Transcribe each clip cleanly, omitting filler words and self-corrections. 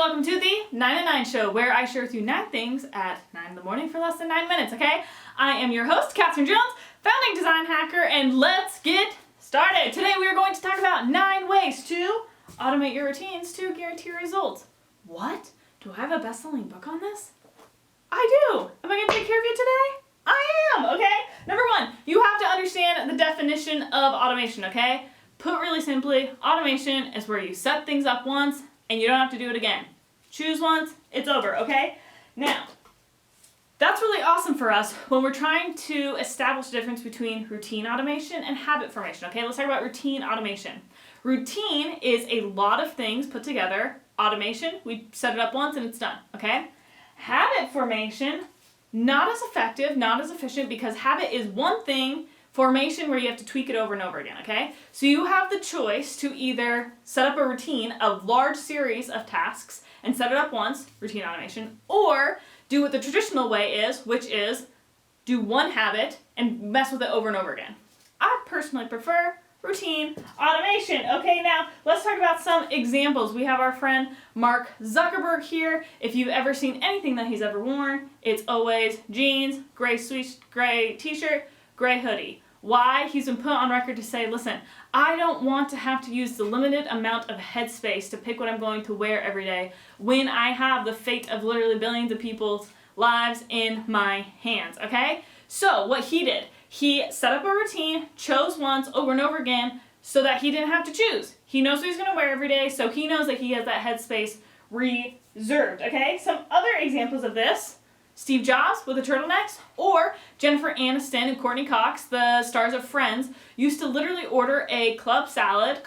welcome to the 9 and 9 show, where I share with you 9 things at 9 in the morning for less than 9 minutes, okay? I am your host, Kathryn Jones, founding design hacker, and let's get started. Today we are going to talk about 9 ways to automate your routines to guarantee results. What? Do I have a best-selling book on this? I do! Am I going to take care of you today? I am, okay? Number 1, you have to understand the definition of automation, okay? Put really simply, automation is where you set things up once and you don't have to do it again. Choose once, it's over, okay? Now, that's really awesome for us when we're trying to establish the difference between routine automation and habit formation, okay? Let's talk about routine automation. Routine is a lot of things put together. Automation, we set it up once and it's done, okay? Habit formation, not as effective, not as efficient, because habit is one thing, formation where you have to tweak it over and over again, okay? So you have the choice to either set up a routine of large series of tasks and set it up once, routine automation, or do what the traditional way is, which is do one habit and mess with it over and over again. I personally prefer routine automation. Okay, now let's talk about some examples. We have our friend Mark Zuckerberg here. If you've ever seen anything that he's ever worn, it's always jeans, gray t-shirt, gray hoodie. Why? He's been put on record to say, listen, I don't want to have to use the limited amount of headspace to pick what I'm going to wear every day when I have the fate of literally billions of people's lives in my hands, okay? So what he did, he set up a routine, chose once over and over again so that he didn't have to choose. He knows what he's going to wear every day, so he knows that he has that headspace reserved, okay? Some other examples of this: Steve Jobs with the turtlenecks, or Jennifer Aniston and Courtney Cox, the stars of Friends, used to literally order a Cobb salad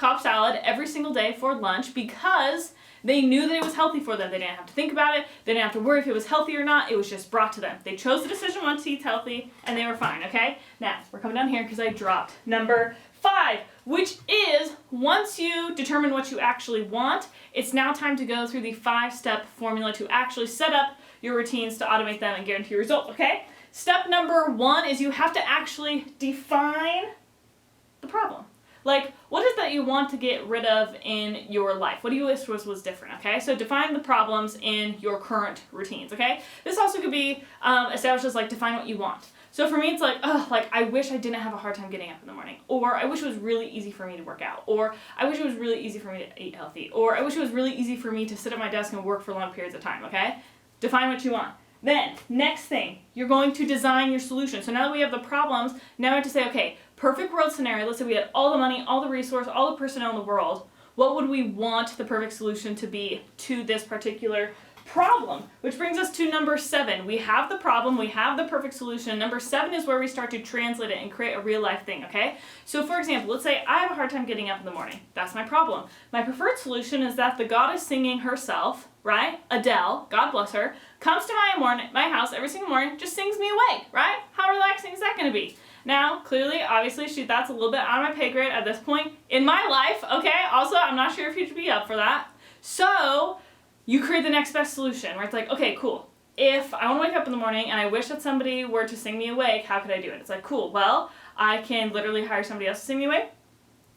every single day for lunch because they knew that it was healthy for them. They didn't have to think about it. They didn't have to worry if it was healthy or not. It was just brought to them. They chose the decision once to eat healthy, and they were fine, okay? Now, we're coming down here because I dropped number 5, which is once you determine what you actually want, it's now time to go through the 5-step formula to actually set up your routines to automate them and guarantee results, okay? Step number 1 is you have to actually define the problem. Like, what is that you want to get rid of in your life? What do you wish was different, okay? So define the problems in your current routines, okay? This also could be established as like define what you want. So for me, it's like, I wish I didn't have a hard time getting up in the morning. Or I wish it was really easy for me to work out. Or I wish it was really easy for me to eat healthy. Or I wish it was really easy for me to sit at my desk and work for long periods of time, okay? Define what you want. Then, next thing, you're going to design your solution. So now that we have the problems, now we have to say, okay, perfect world scenario. Let's say we had all the money, all the resource, all the personnel in the world. What would we want the perfect solution to be to this particular problem? Which brings us to number 7. We have the problem, we have the perfect solution. Number 7 is where we start to translate it and create a real life thing, okay? So for example, let's say I have a hard time getting up in the morning. That's my problem. My preferred solution is that the goddess singing herself, right? Adele, God bless her, comes to my house every single morning, just sings me awake, right? How relaxing is that going to be? Now, clearly, obviously, that's a little bit out of my pay grade at this point in my life, okay? Also, I'm not sure if you'd be up for that. So you create the next best solution where it's like, okay, cool. If I want to wake up in the morning and I wish that somebody were to sing me awake, how could I do it? It's like, cool, well, I can literally hire somebody else to sing me awake.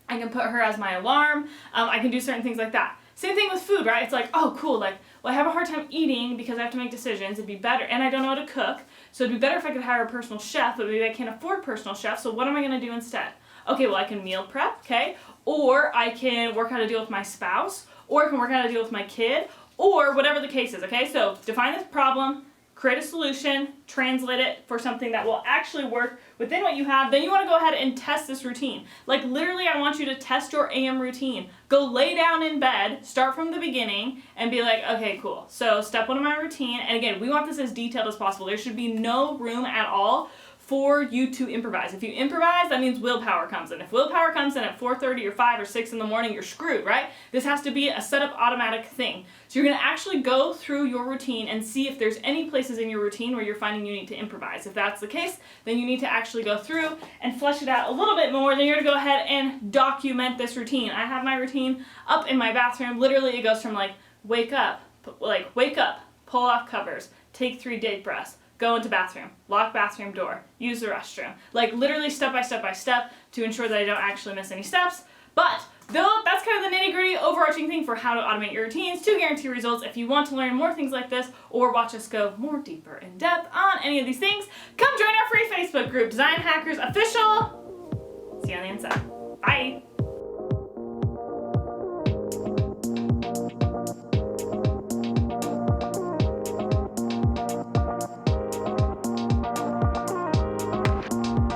I can put her as my alarm. I can do certain things like that. Same thing with food, right? It's like, oh, cool, like, well, I have a hard time eating because I have to make decisions. It'd be better, and I don't know how to cook, so it'd be better if I could hire a personal chef, but maybe I can't afford a personal chef, so what am I going to do instead? Okay, well, I can meal prep, okay? Or I can work out how to deal with my spouse, or I can work out how to deal with my kid, or whatever the case is, okay? So define this problem, create a solution, translate it for something that will actually work within what you have. Then you want to go ahead and test this routine. Like literally, I want you to test your AM routine. Go lay down in bed, start from the beginning, and be like, okay, cool. So step 1 of my routine, and again, we want this as detailed as possible. There should be no room at all for you to improvise. If you improvise, that means willpower comes in. If willpower comes in at 4:30 or 5 or 6 in the morning, you're screwed, right? This has to be a set up automatic thing. So you're going to actually go through your routine and see if there's any places in your routine where you're finding you need to improvise. If that's the case, then you need to actually go through and flesh it out a little bit more. Then you're going to go ahead and document this routine. I have my routine up in my bathroom. Literally, it goes from like wake up, pull off covers, take 3 deep breaths, go into bathroom, lock bathroom door, use the restroom. Like literally step by step by step to ensure that I don't actually miss any steps. But though that's kind of the nitty-gritty overarching thing for how to automate your routines to guarantee results. If you want to learn more things like this or watch us go more deeper in depth on any of these things, come join our free Facebook group, Design Hackers Official. See you on the inside. Bye.